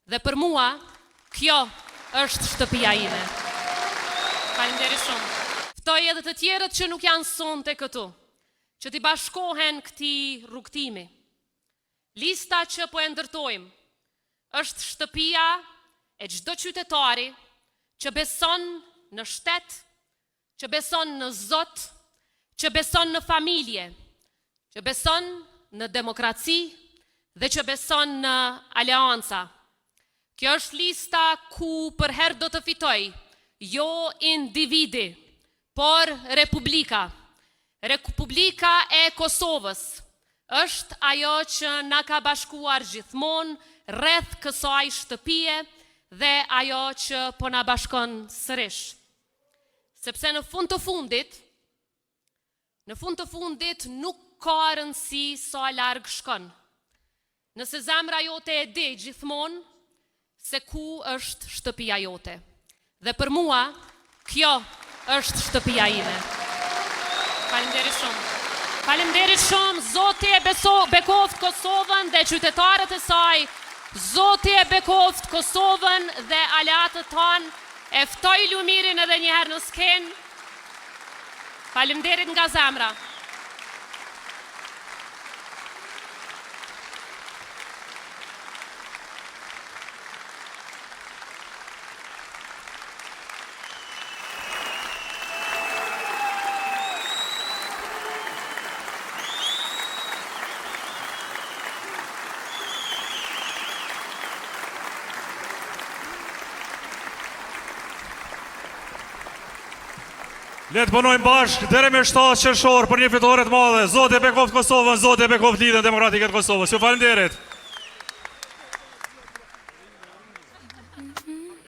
Dhe për mua, kjo është shtëpia ime. Faleminderit shumë. Ftoj edhe të tjerët që nuk janë sonte këtu, që t'i bashkohen këtij rrugtimi. Lista që po e ndërtojmë është shtëpia e çdo qytetari që beson në shtet, që beson në Zot, që beson në familje, që beson në demokraci dhe që beson në aleanca. Kjo është lista ku për herë do të fitoj, jo individi, por Republika. Republika e Kosovës është ajo që na ka bashkuar gjithmonë rreth kësaj shtëpie dhe ajo që po na bashkon sërish. Sepse në fund të fundit nuk ka rëndësi sa larg shkon. Nëse zemra jote e di gjithmonë se ku është shtëpia jote. Dhe për mua, kjo është shtëpia ime. Faleminderit shumë. Faleminderit shumë, Zoti e bekoft Kosovën dhe qytetarët e saj. Zoti e bekoft Kosovën dhe aleatët tanë. E ftoj Lumirin edhe një herë në skenë. Faleminderit nga zemra. Le të punojmë bashkë deri me 7 qershor për një fitore të madhe. Zoti e bekoft Kosovën, Zoti e bekoft Lidhjen Demokratike të Kosovës. Ju faleminderit.